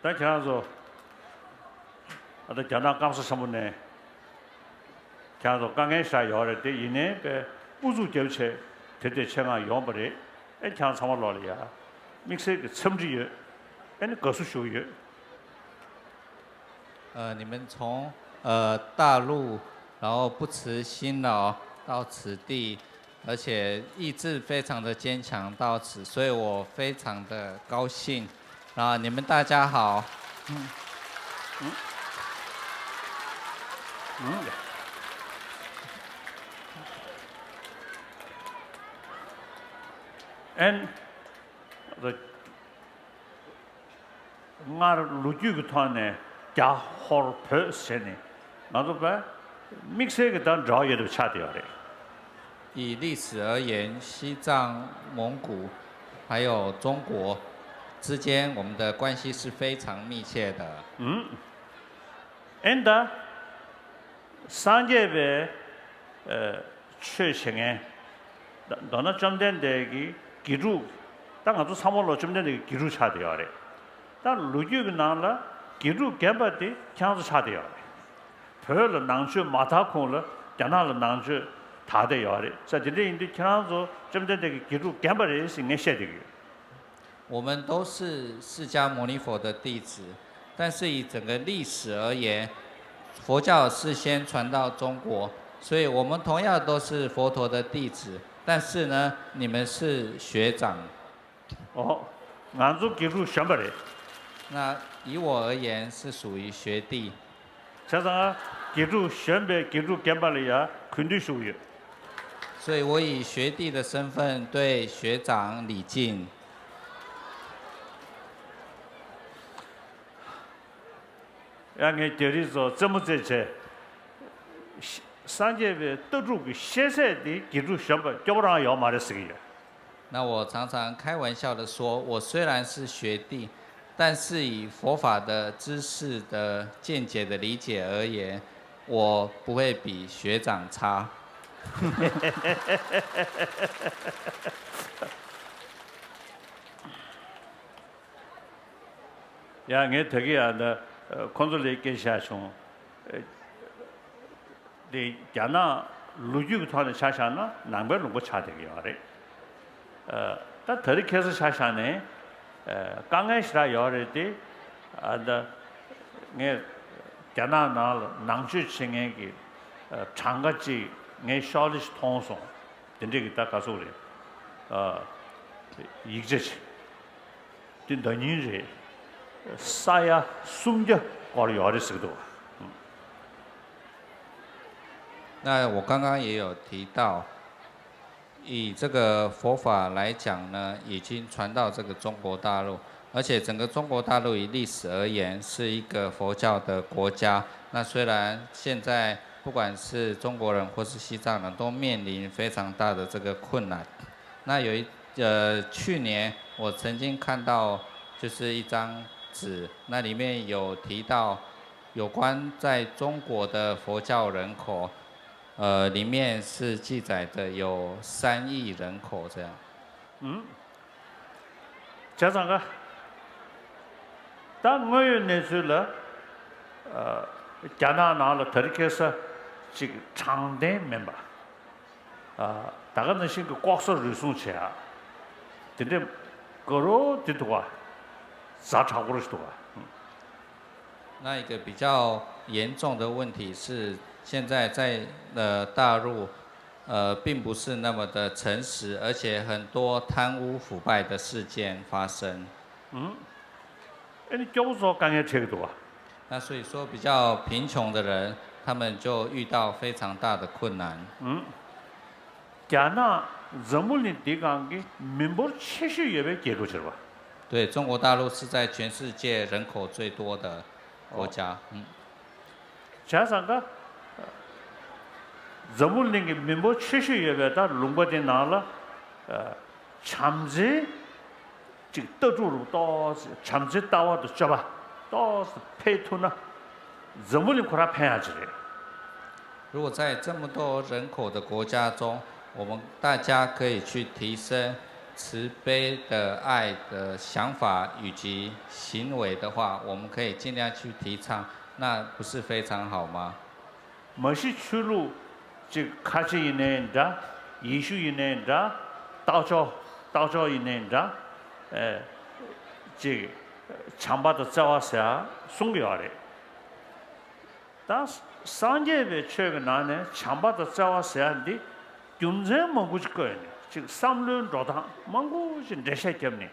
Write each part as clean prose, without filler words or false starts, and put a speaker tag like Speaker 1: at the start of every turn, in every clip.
Speaker 1: 但讲说，讲到刚是什么呢？讲说刚开始要的，对一年个补助交车，对钱啊用不来，讲什么老了呀？明显个成绩有，你告诉学有。
Speaker 2: 你们从大陆，然后不辞辛劳到此地，而且意志非常的坚强到此，所以我非常的高兴。你们大家好。
Speaker 1: 我陆剧个团呢，加好拍些呢，那都把明显个当绕也都掐掉了。
Speaker 2: 以历史而言，西藏、蒙古还有中国之间，我们的关系是非常密切的。
Speaker 1: 三届的确情哎，到那中间的个基础，当我做参谋了中间的基础掐掉了。但陆剧个那了，基础根本的强是差的要的，拍了南去马塔空了，讲那了南去他的要的，实际上的强说，中间这个基础根本的是俺写的个。
Speaker 2: 我们都是释迦牟尼佛的弟子，但是以整个历史而言，佛教是先传到中国，所以我们同样都是佛陀的弟子，但是呢，你们是学长。
Speaker 1: 俺做基础想不来。
Speaker 2: 那以我而言是属于学弟。
Speaker 1: 加上基础选拔基础根本的呀，肯定属于。
Speaker 2: 所以我以学弟的身份对学长礼敬。
Speaker 1: 俺叫你说怎么在这三届的得主个现在的基础选拔，基本上要买的是个。
Speaker 2: 那我常常开玩笑的说，我虽然是学弟，但是以佛法的知识的见解的理解而言，我不会比学长差。
Speaker 1: 呀，俺特个啊的工作来跟下从，的讲那陆剧个团的下乡呢，南边如果差这个样的，但特里开始下乡呢，刚开始要的的，俺讲那了南去青俺个，长个节俺小的是通送，等这个大告诉的，一个节，对多年人。啥呀？送的搞了要的时候，
Speaker 2: 那我刚刚也有提到，以这个佛法来讲呢，已经传到这个中国大陆，而且整个中国大陆以历史而言是一个佛教的国家。那虽然现在不管是中国人或是西藏人都面临非常大的这个困难。那去年我曾经看到就是一张。那里面有提到有关在中国的佛教人口，里面是记载的有3亿人口这样。
Speaker 1: 加上个，当我有那时了，加拿大了，特别开始这个长单明白，大概那些个光速流送起来，真的，各路的多啊。啥差不多是多啊？
Speaker 2: 那一个比较严重的问题是，现在在大陆，并不是那么的诚实，而且很多贪污腐败的事件发生。
Speaker 1: 你叫我说刚才这个多啊？
Speaker 2: 那所以说，比较贫穷的人，他们就遇到非常大的困难。
Speaker 1: 加拿人们的地方给民不70也被解决去了吧？
Speaker 2: 对，中国大陆是在全世界人口最多的国家。
Speaker 1: 加上个，人们那个民不70也被到中国的那了，强制这个得主路到是强制到我的脚吧，到是配托呢，人们的给他判下去的。
Speaker 2: 如果在这么多人口的国家中，我们大家可以去提升慈悲的爱的想法以及行为的话，我们可以尽量去提倡，那不是非常好吗？
Speaker 1: 뭐시 출루 즉 같이 있는다 예수 있는다 따져 있는다 즉 참바도 자와서 송교하래 다 산제베 최근 나네 참바도 자와서 한디 윤제 먹고지 거네 즉 삼륜 로다 먹고지 내셔 때문에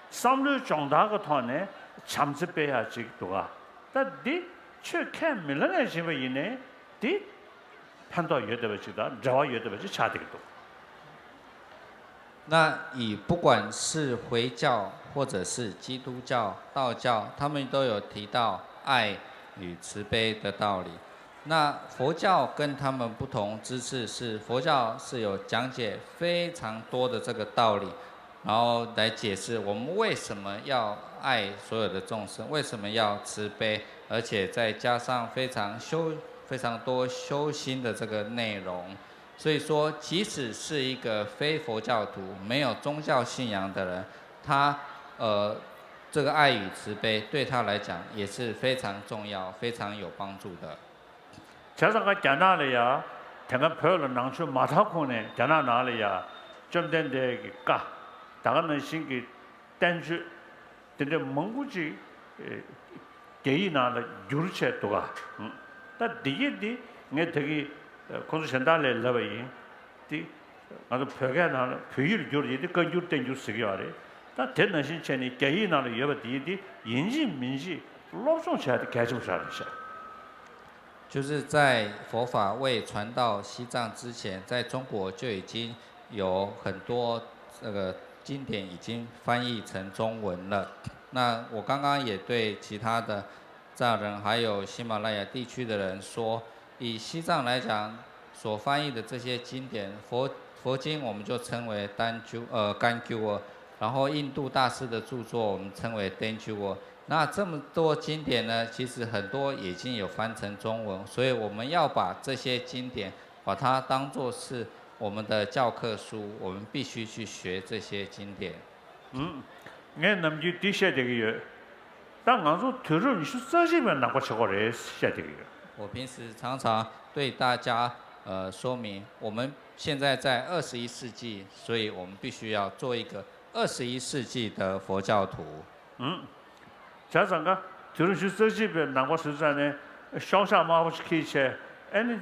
Speaker 1: 삼륜 정다가 터네 참즈배야 직도가 다디 최캐 밀러네 집에 있네 디 판도 여대버지다 저와 여대버지 차되기도
Speaker 2: 那以不管是回教或者是基督教、道教，他们都有提到爱与慈悲的道理。那佛教跟他们不同之处是，佛教是有讲解非常多的这个道理，然后来解释我们为什么要爱所有的众生，为什么要慈悲，而且再加上非常多修心的这个内容。所以说，即使是一个非佛教徒、没有宗教信仰的人，他这个爱与慈悲对他来讲也是非常重要、非常有帮助的。
Speaker 1: 자사가 잖아래야 대가 별로 낭수 마타코네 잖아나래야 좀 된데 까 다가는 신기 땡주 근데 몽구지 개이나라 유르체 도가 다 디게디 네 되게 콘센달레 러버이 디 아주 벽에 나는 표율 조리디 건줄 땡줄 쓰기와래 다 되는 신체니 개이나라 여버디디 인지 민지 로송샤디 개좀샤르샤
Speaker 2: 就是在佛法未传到西藏之前，在中国就已经有很多这个经典已经翻译成中文了。那我刚刚也对其他的藏人还有喜马拉雅地区的人说，以西藏来讲，所翻译的这些经典，佛经我们就称为甘鸠，然后印度大师的著作我们称为丹鸠。 那这么多经典呢，其实很多已经有翻成中文，所以我们要把这些经典，把它当作是我们的教科书，我们必须去学这些经典。
Speaker 1: 내 남주 뒤셔야 되게요. 딱 가서 들은 수사시면 나고 저거를 해야 되게요.
Speaker 2: 我平时常常对大家说明，我们现在在21世纪，所以我们必须要做一个21世纪的佛教徒。
Speaker 1: 자상가 들은 수사시면 나고 수사네 샤샤 마부시키체 아니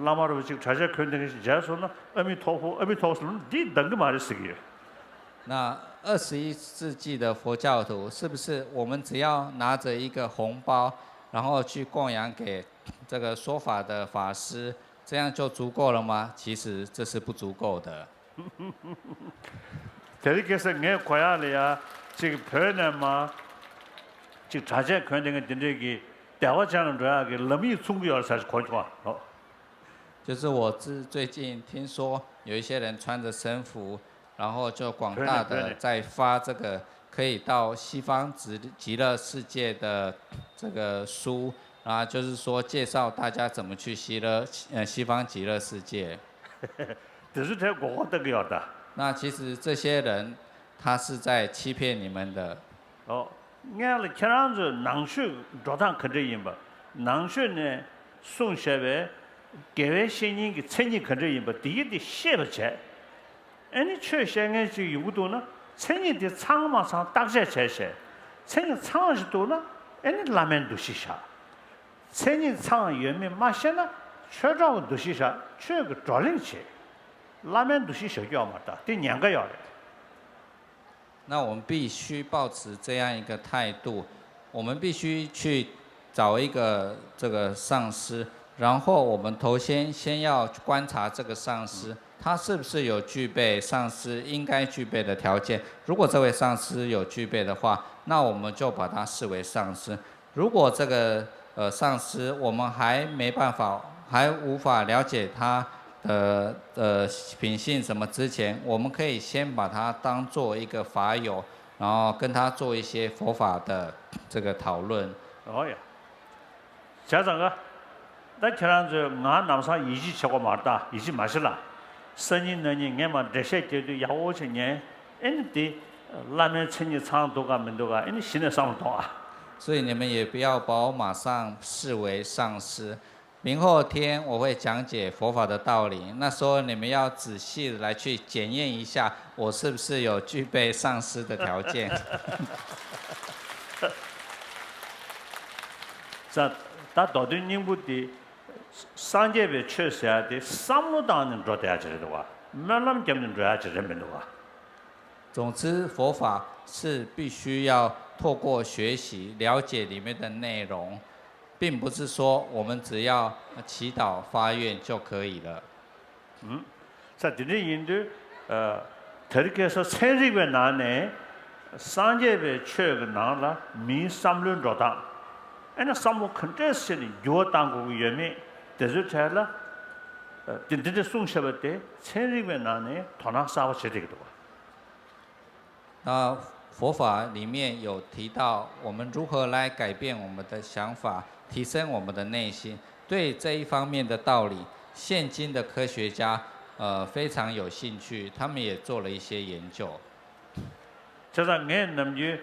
Speaker 1: 라마로 지금 자자 견den이 자소나 어미토스는 디 등급 말을 쓰기요.
Speaker 2: 那21世纪的佛教徒，是不是我们只要拿着一个红包，然后去供养给这个说法的法师，这样就足够了吗？其实这是不足够的。
Speaker 1: 대리께서 내 고야래야 지금 변해마 지금 자제 견den이 된다기 대화자는 저야게 너무 충분히 사실 고좋아.
Speaker 2: 就是我最近听说有一些人穿着僧服，然后就广大的在发这个可以到西方极乐世界的这个书，啊，就是说介绍大家怎么去西方极乐世界。
Speaker 1: 这是在国的个的。
Speaker 2: 那其实这些人他是在欺骗你们的。
Speaker 1: 俺了前两日南水早上看这音吧，南水呢送下来，给外新人给曾经看这音吧，第一的写不起来，你确实俺就有多呢，曾经的长嘛上大些才些，曾经长是多呢，你拉面都是啥，曾经长原面嘛些呢，全照都是啥，全个抓人去，拉面都是小要嘛的，得2个要的。
Speaker 2: 那我们必须保持这样一个态度，我们必须去找一个这个上师，然后我们先要观察这个上师，他是不是有具备上师应该具备的条件。如果这位上师有具备的话，那我们就把他视为上师。如果这个上师我们还没办法，还无法了解他 品性什么之前，我们可以先把它当做一个法友，然后跟他做一些佛法的这个讨论。
Speaker 1: 哦呀，家长啊，那前两日俺南上一起吃过马达，一起买去了， 10년 너니 내가 대세제도 야오천년 엔디 라면 천년长도가 면도가 이 신의 상도아
Speaker 2: 所以你们也不要把我马上视为上师。明后天我会讲解佛法的道理，那时候你们要仔细的来去检验一下，我是不是有具备上师的条件。
Speaker 1: 자, 다 도든 님부디 상제배 최셔야 돼. 삼로다는 줘야 되더라. 몇남 겸는 줘야 되면도가.
Speaker 2: 总之，佛法是必须要透过学习了解里面的内容，并不是说我们只要祈祷发愿就可以了。
Speaker 1: 자, 드는 인도 저렇게 해서 세립에 나네 상제배 최가 나라 미 삼륜 줘다. 애나 삼로 컨테스트는 요당고 위험에 대주차라 딘딘데 송셔버 때 세립에 나네 도나사와 제대로.
Speaker 2: 那佛法里面有提到，我们如何来改变我们的想法，提升我们的内心。对这一方面的道理，现今的科学家非常有兴趣，他们也做了一些研究。
Speaker 1: 제가 내 남주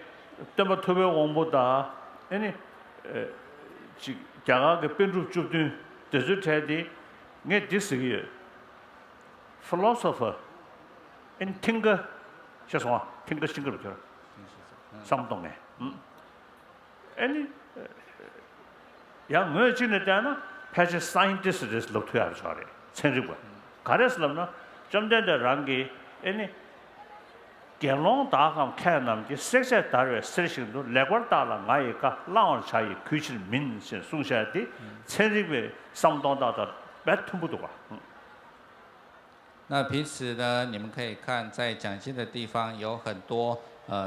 Speaker 1: 때부터 토배 원보다 아니 제가 그 변주 주든 대주체디 내 디스기 philosopher in thinker 叫什么 thinker 性格的상동에 아니 야 뭐 지는 때나 패시 사이언티스트를 놓쳐야 저래 생각을 가르스는 좀 전에 랑기 아니 개론 다감 캐남기 섹세 다르 스트레싱도 레걸 달라 나이가 라온 차이 규실 민신 송샤디 체리베 상동다다 배tum부도가
Speaker 2: 那平时呢，你们可以看在讲经的地方有很多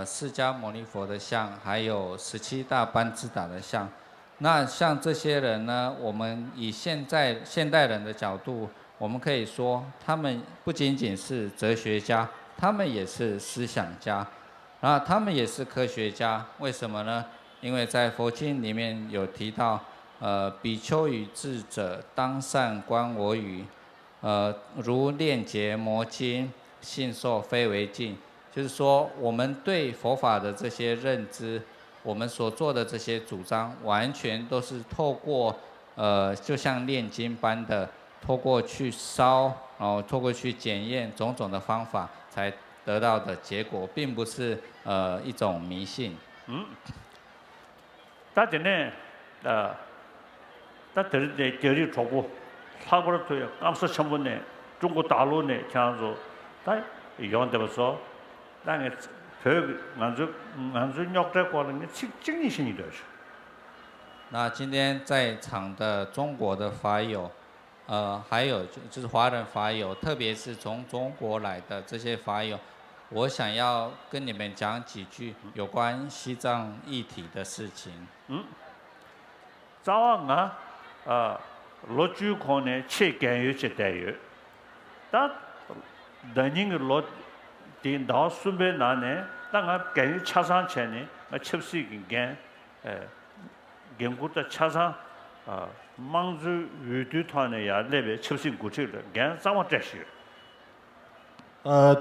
Speaker 2: 释迦牟尼佛的像，还有17大班智达的像。那像这些人呢，我们以现代人的角度，我们可以说，他们不仅仅是哲学家，他们也是思想家，然后他们也是科学家。为什么呢？因为在佛经里面有提到，比丘与智者，当善观我语。如练结魔经，信受非为净，就是说，我们对佛法的这些认知，我们所做的这些主张，完全都是透过就像炼金般的，透过去烧，然后透过去检验种种的方法，才得到的结果，并不是一种迷信。
Speaker 1: 大家呢，大家的教育错误。 사고로도요. 감사 전문에 중국 다루네 그냥서 다 이용되어서 땅에 별 만주 역대 거는 직진이신이 되죠.
Speaker 2: 那今天在场的中国的法友，还有就是华人法友，特别是从中国来的这些法友，我想要跟你们讲几句有关西藏议题的事情。
Speaker 1: 早啊，로주 코네 체계유 제대유 다 다닝 로 딘다 수베 나네 땅아 개유 차상 체네 첩시긴 게 gem구다 차상 망주 유두탄에 야 레베 첩시 구치를 게 상황 대시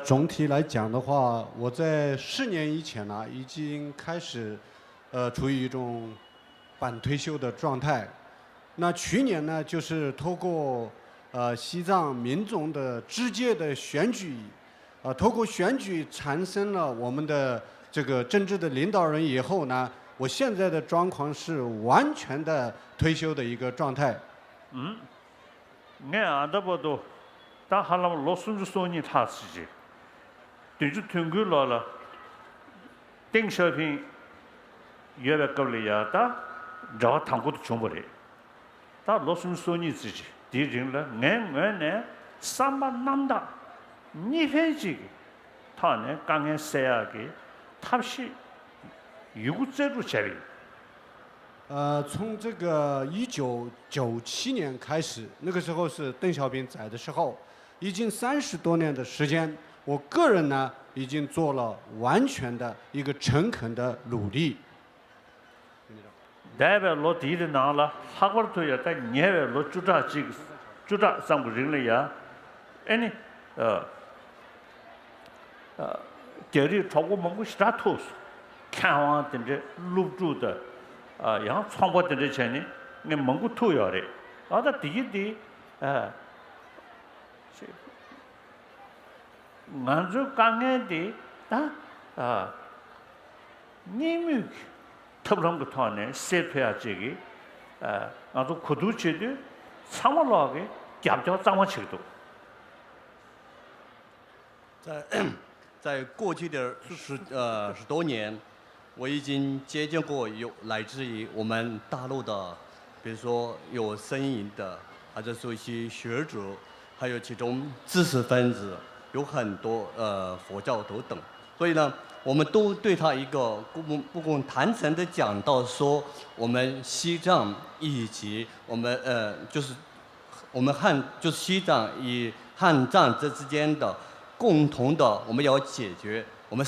Speaker 3: 总体来讲的话，我在4年以前呢，已经开始处于一种半退休的状态。 那去年呢，就是透过西藏民众的直接的选举，透过选举产生了我们的这个政治的领导人以后呢，我现在的状况是完全的退休的一个状态。
Speaker 1: 네 안다보도 다 하려면 로순주 소니 타시지. 뒤주 튕글러라. 땡셔핑 예배급리야다. 저 당고도 좀 다 로순 소니지지 디진라 내내 삼만 남다 니회지 타네 강에 세야기 탑시 유구제로 제비
Speaker 3: 从这个1997年开始，那个时候是邓小平在的时候，已经30多年的时间，我个人呢已经做了完全的一个诚恳的努力。
Speaker 1: 대배 로디르 나라 학월도야 다 녀베 로 주다 상부링이야 아니 这里超过蒙古其他特殊，看望等着入住的，然后传播等着钱呢，那蒙古特要的，而他第一的，俺就刚才的你们特别个团呢，设备啊这个，俺就苦读去的，参谋老个，夹叫掌握起多。
Speaker 4: 在过去的10多年，我已经接见过有来自于我们大陆的，比如说有声音的，或者说一些学者，还有其中知识分子，有很多佛教徒等。所以呢，我们都对他一个不共坦诚的讲到说，我们西藏以及我们就是我们就是西藏与汉藏这之间的。共同的，我们要解决，我们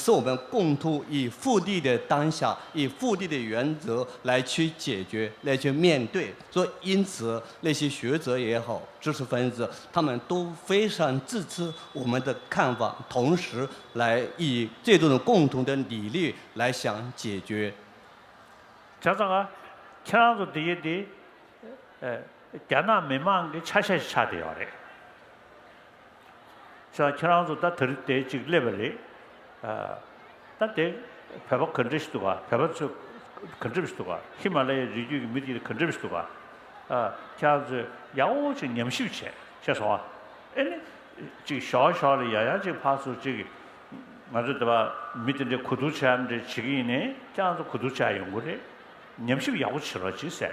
Speaker 4: 共同以腹地的当下，以腹地的原则来去解决，来去面对。所以，因此那些学者也好，知识分子，他们都非常支持我们的看法，同时来以这种共同的理念来想解决。
Speaker 1: 加上啊，前两日第一的，艰难迷茫的恰恰是差的要的。像前两日他头对这个 level 的，但对排把控制是多啊，排把出控制是多啊，喜马拉雅日语媒体的控制是多啊，这样子要我就念不起来，像说啊，这个小小的呀这个怕说这个，俺说对吧？每天的苦读起来的这个呢，这样子苦读起来用过的，念不起要我吃了几三。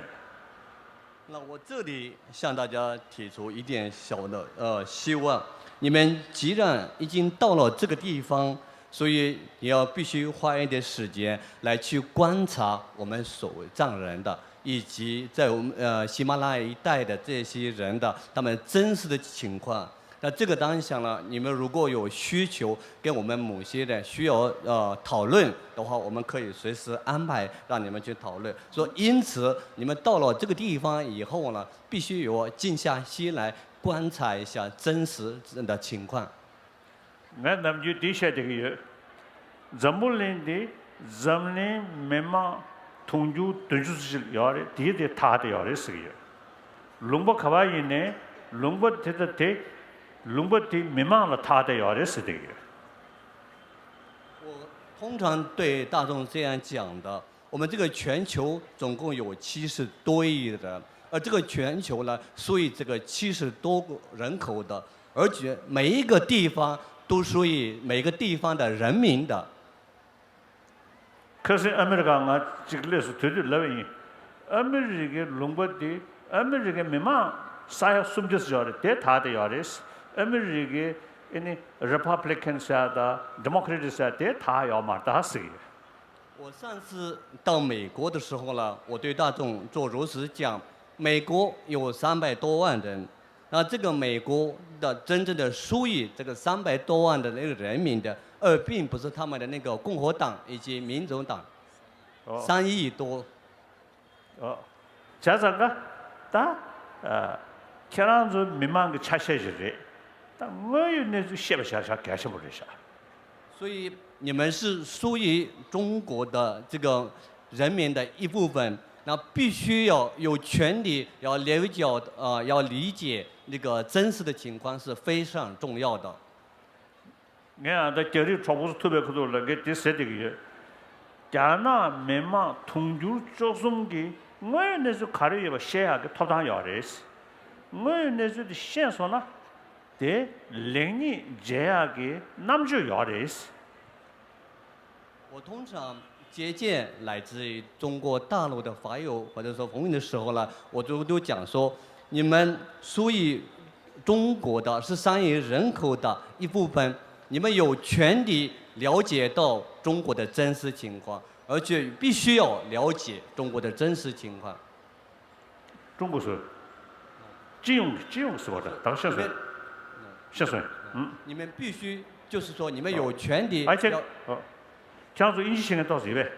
Speaker 4: 那我这里向大家提出一点小的希望。你们既然已经到了这个地方，所以你要必须花一点时间来去观察我们所谓藏人的，以及在我们喜马拉雅一带的这些人的他们真实的情况。那这个当下呢，你们如果有需求跟我们某些人需要讨论的话，我们可以随时安排让你们去讨论。所以因此你们到了这个地方以后呢，必须有静下心来。观察一下真实的情况。
Speaker 1: 俺们就底下这个有，怎么人的，怎么人慢慢通就对就是要的，第一的他的要的是个，龙波卡哇伊呢，龙波这个的，龙波的慢慢了他的要的是这个。
Speaker 4: 我通常对大众这样讲的，我们这个全球总共有70多亿的人。而这个全球呢，属于这个70多个人口的，而且每一个地方都属于每个地方的人民的。
Speaker 1: 可是美国啊，这个历史推的老远，美国龙波的，美国慢慢啥要送就是要的，对他的要的是，美国Republican 啥的 ，Democrat 啥的，他要嘛他是。
Speaker 4: 我上次到美国的时候呢，我对大众做如实讲。美国有300多万人，那这个美国的真正的属于这个300多万的那个人民的，并不是他们的那个共和党以及民主党，3亿多。
Speaker 1: 加上个，前两日民忙个吃些的，但我有那就写不下下，干什么的下。
Speaker 4: 所以你们是属于中国的这个人民的一部分。那必须要有权利要了解要理解那个真实的情况是非常重要的。
Speaker 1: 俺在这里传播是特别可多了，给第3这个，加拿慢慢通就做什么的，我那时候考虑要写下个套上要的是，我那时候的线索呢，在0年这样个那么就要的是。
Speaker 4: 我通常。接见来自于中国大陆的法友或者说朋友的时候呢，我都讲说，你们属于中国的是3亿人口的一部分，你们有权利了解到中国的真实情况，而且必须要了解中国的真实情况。
Speaker 1: 中国是，金融是我的，当先生，先生，
Speaker 4: 你们必须就是说，你们有权利。
Speaker 1: 而且，讲说英语现在到谁呗？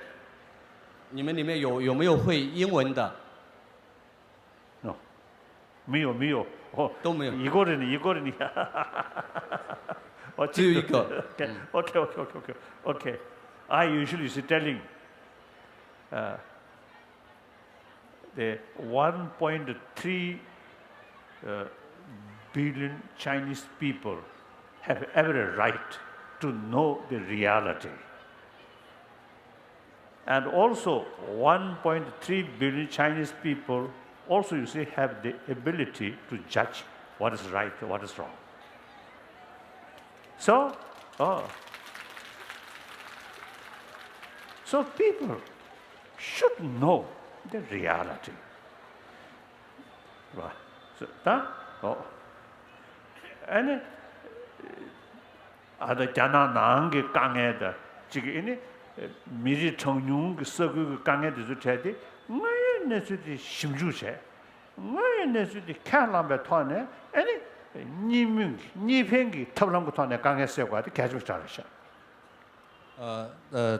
Speaker 4: 你们里面有没有会英文的？
Speaker 1: 没有，哦，
Speaker 4: 都没有
Speaker 1: 一个人，我
Speaker 4: 只有一个。
Speaker 1: OK. I usually is telling the 1.3 billion Chinese people have every right to know the reality. And also 1.3 billion Chinese people also you see have the ability to judge what is right, what is wrong. So, so people should know the reality. Right. So, and 아다 자나 나한게 강해다. 지금 이니 미리 청룡 서그 강해도 돼지. 뭐에 내수지 심주세. 뭐에 내수지 캔람베 토네. 아니 니명 니팽기 탑람고 토네 강했어요. 계속 잘하셔.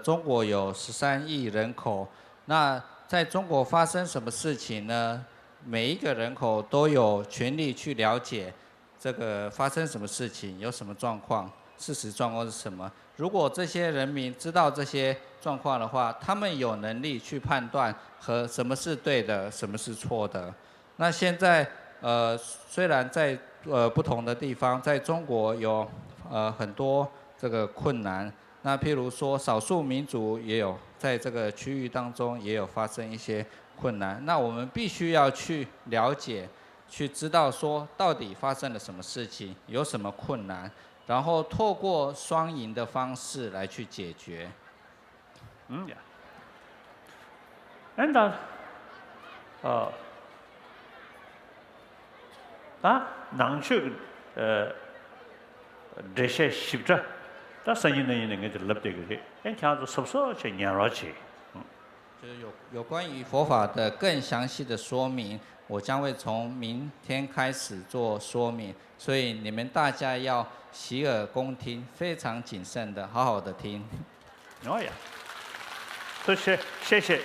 Speaker 2: 中国有13亿人口，那在中国发生什么事情呢？每一个人口都有权利去了解这个发生什么事情，有什么状况，事实状况是什么。如果这些人民知道这些状况的话，他们有能力去判断和什么是对的，什么是错的。那现在虽然在不同的地方，在中国有很多这个困难。那譬如说，少数民族也有在这个区域当中也有发生一些困难。那我们必须要去了解，去知道说到底发生了什么事情，有什么困难，然后透过双赢的方式来去解决。
Speaker 1: Yeah. And 낭축 대세 십자 다 선인의 게 lập 되게 엔 캬도 섭서 제 냐라치
Speaker 2: 就是有关于佛法的更详细的说明，我将会从明天开始做说明，所以你们大家要洗耳恭听，非常谨慎的，好好的听。
Speaker 1: 哦呀，谢谢，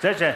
Speaker 1: 再见。